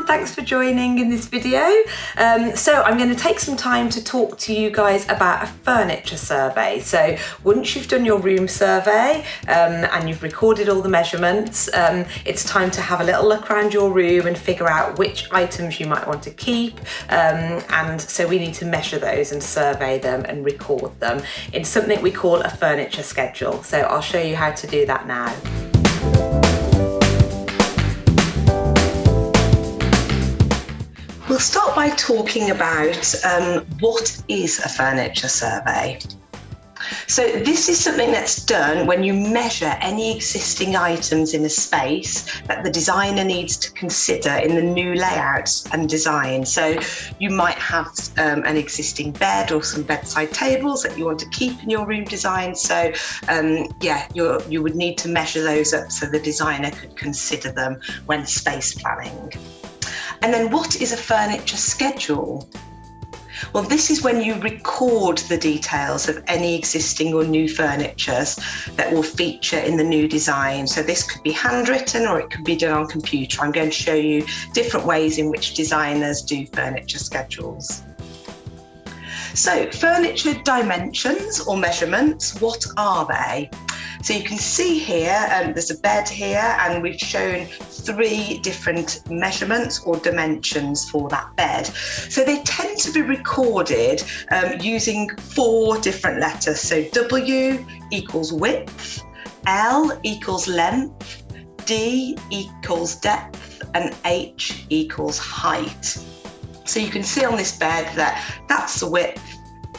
Thanks for joining in this video. So I'm going to take some time to talk to you guys about a furniture survey. So once you've done your room survey and you've recorded all the measurements, it's time to have a little look around your room and figure out which items you might want to keep. And so we need to measure those and survey them and record them in something we call a furniture schedule. So I'll show you how to do that now. We'll start by talking about what is a furniture survey. So this is something that's done when you measure any existing items in a space that the designer needs to consider in the new layouts and design. So you might have an existing bed or some bedside tables that you want to keep in your room design. So you would need to measure those up so the designer could consider them when space planning. And then what is a furniture schedule? Well, this is when you record the details of any existing or new furnitures that will feature in the new design. So this could be handwritten or it could be done on computer. I'm going to show you different ways in which designers do furniture schedules. So furniture dimensions or measurements, what are they? So you can see here, there's a bed here, and we've shown 3 different measurements or dimensions for that bed. So they tend to be recorded using 4 different letters. So W equals width, L equals length, D equals depth, and H equals height. So you can see on this bed that that's the width,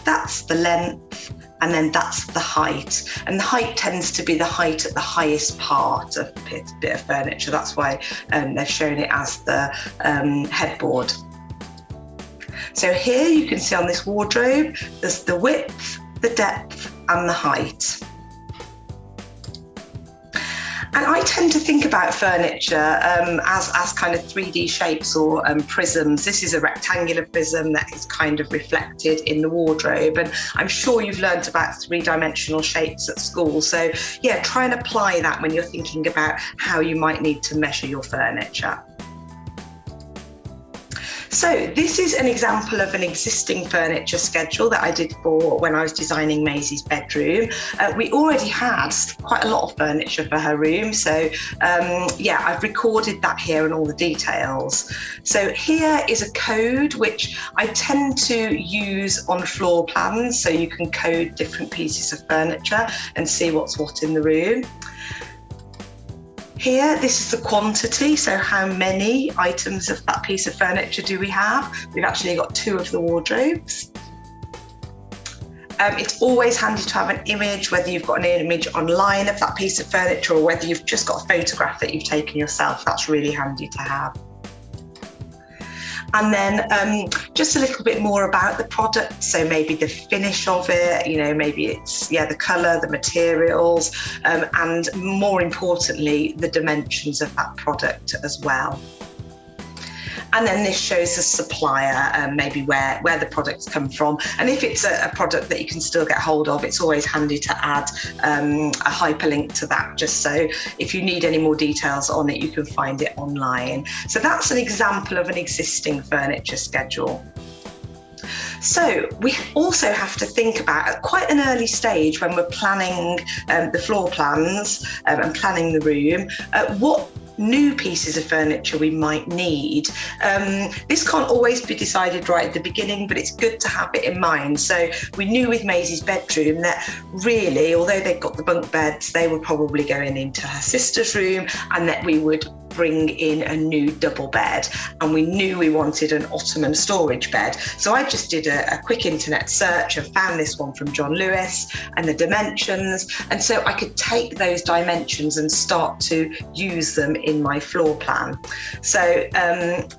that's the length, and then that's the height. And the height tends to be the height at the highest part of the bit of furniture. That's why they've shown it as the headboard. So here you can see on this wardrobe, there's the width, the depth, and the height. And I tend to think about furniture as kind of 3D shapes or prisms. This is a rectangular prism that is kind of reflected in the wardrobe. And I'm sure you've learned about 3-dimensional shapes at school. So yeah, try and apply that when you're thinking about how you might need to measure your furniture. So this is an example of an existing furniture schedule that I did for when I was designing Maisie's bedroom. We already had quite a lot of furniture for her room. So I've recorded that here and all the details. So here is a code which I tend to use on floor plans. So you can code different pieces of furniture and see what's what in the room. Here, this is the quantity, so how many items of that piece of furniture do we have? We've actually got 2 of the wardrobes. It's always handy to have an image, whether you've got an image online of that piece of furniture or whether you've just got a photograph that you've taken yourself. That's really handy to have. And then just a little bit more about the product. So maybe the finish of it, maybe it's, the colour, the materials, and more importantly, the dimensions of that product as well. And then this shows the supplier, maybe where the products come from. And if it's a product that you can still get hold of, it's always handy to add a hyperlink to that, just so if you need any more details on it, you can find it online. So that's an example of an existing furniture schedule. So we also have to think about at quite an early stage when we're planning the floor plans and planning the room, what new pieces of furniture we might need. This can't always be decided right at the beginning, but it's good to have it in mind. So we knew with Maisie's bedroom that really, although they've got the bunk beds, they were probably going into her sister's room, and that we would bring in a new double bed, and we knew we wanted an ottoman storage bed. So I just did a quick internet search and found this one from John Lewis and the dimensions, and so I could take those dimensions and start to use them in my floor plan. So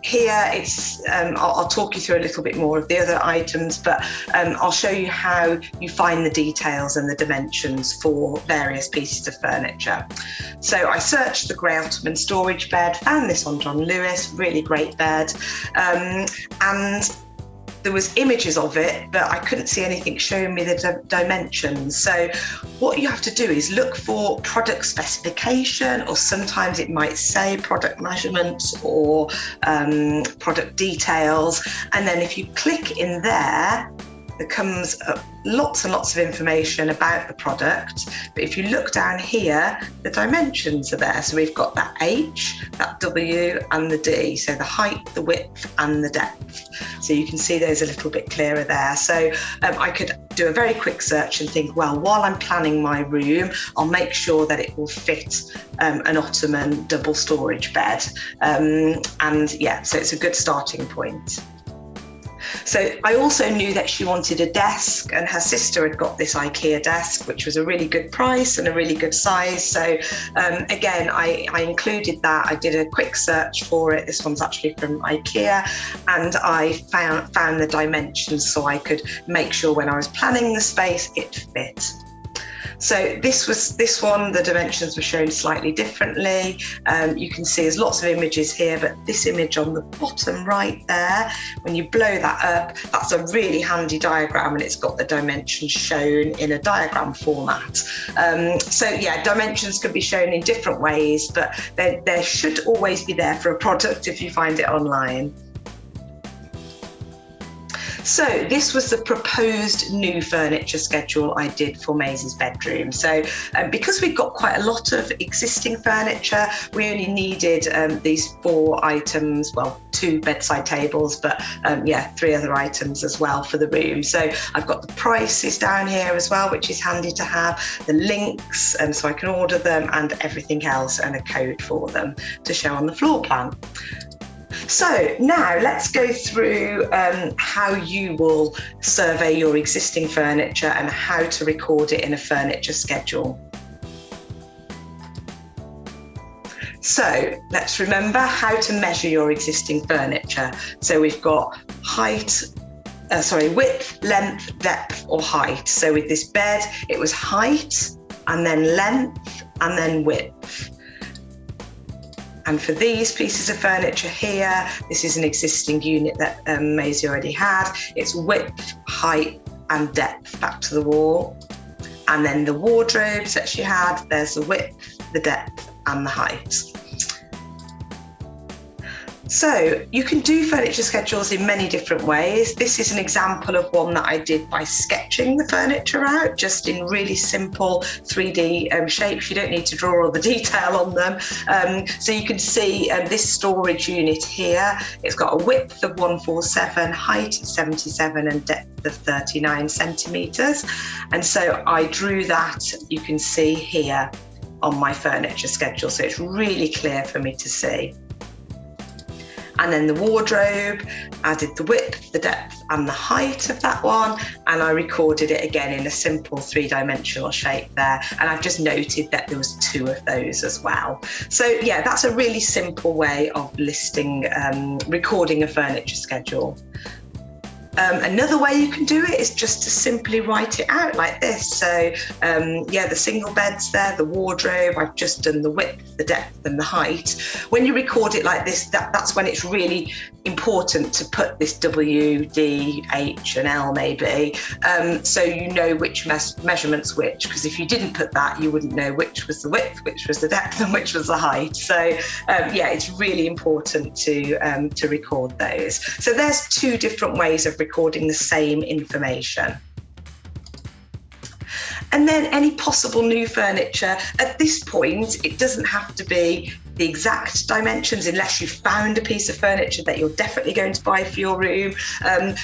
here it's I'll talk you through a little bit more of the other items, but I'll show you how you find the details and the dimensions for various pieces of furniture. So I searched the grey ottoman storage bed, found this on John Lewis, really great bed, and there was images of it, but I couldn't see anything showing me the dimensions. So what you have to do is look for product specification, or sometimes it might say product measurements or product details. And then if you click in there, there comes up lots and lots of information about the product. But if you look down here, the dimensions are there. So we've got that H, that W and the D. So the height, the width and the depth. So you can see those a little bit clearer there. So I could do a very quick search and think, well, while I'm planning my room, I'll make sure that it will fit an ottoman double storage bed. And yeah, so it's a good starting point. So I also knew that she wanted a desk, and her sister had got this IKEA desk, which was a really good price and a really good size. So again, I included that. I did a quick search for it. This one's actually from IKEA, and I found the dimensions so I could make sure when I was planning the space, it fit. So this one, the dimensions were shown slightly differently. You can see there's lots of images here, but this image on the bottom right there, when you blow that up, that's a really handy diagram, and it's got the dimensions shown in a diagram format. So yeah, dimensions can be shown in different ways, but they should always be there for a product if you find it online. So this was the proposed new furniture schedule I did for Maisie's bedroom. So because we've got quite a lot of existing furniture, we only needed these 4 items, well, 2 bedside tables, but yeah, 3 other items as well for the room. So I've got the prices down here as well, which is handy to have, the links, so I can order them, and everything else, and a code for them to show on the floor plan. So now let's go through how you will survey your existing furniture and how to record it in a furniture schedule. So let's remember how to measure your existing furniture. So we've got width, length, depth or height. So with this bed, it was height and then length and then width. And for these pieces of furniture here, this is an existing unit that Maisie already had. It's width, height and depth back to the wall. And then the wardrobes that she had, there's the width, the depth and the height. So you can do furniture schedules in many different ways. This is an example of one that I did by sketching the furniture out, just in really simple 3D shapes. You don't need to draw all the detail on them. So you can see this storage unit here, it's got a width of 147, height of 77 and depth of 39 centimetres. And so I drew that, you can see here on my furniture schedule. So it's really clear for me to see. And then the wardrobe, added the width, the depth and the height of that one, and I recorded it again in a simple 3-dimensional shape there, and I've just noted that there was 2 of those as well. So yeah, that's a really simple way of recording a furniture schedule. Another way you can do it is just to simply write it out like this. So yeah, the single beds there, the wardrobe, I've just done the width, the depth and the height. When you record it like this, that's when it's really important to put this W, D, H and L maybe, so you know which measurements which, because if you didn't put that, you wouldn't know which was the width, which was the depth and which was the height. So yeah, it's really important to record those. So there's 2 different ways of recording the same information. And then any possible new furniture. At this point, it doesn't have to be the exact dimensions unless you found a piece of furniture that you're definitely going to buy for your room.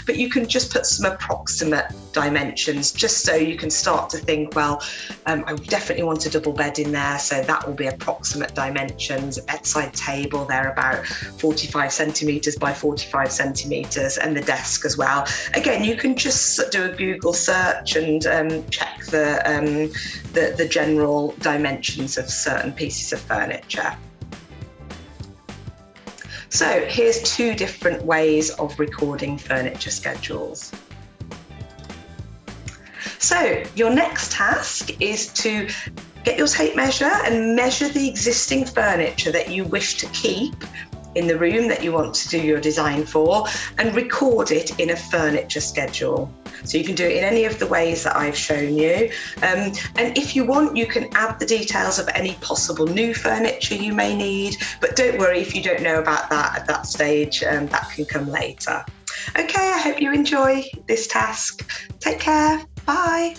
But you can just put some approximate dimensions just so you can start to think, well, I definitely want a double bed in there, so that will be approximate dimensions. A bedside table, they're about 45 centimetres by 45 centimetres, and the desk as well. Again, you can just do a Google search and check the general dimensions of certain pieces of furniture. So here's 2 different ways of recording furniture schedules. So your next task is to get your tape measure and measure the existing furniture that you wish to keep in the room that you want to do your design for, and record it in a furniture schedule. So you can do it in any of the ways that I've shown you. And if you want, you can add the details of any possible new furniture you may need, but don't worry if you don't know about that at that stage, that can come later. Okay, I hope you enjoy this task. Take care. Bye.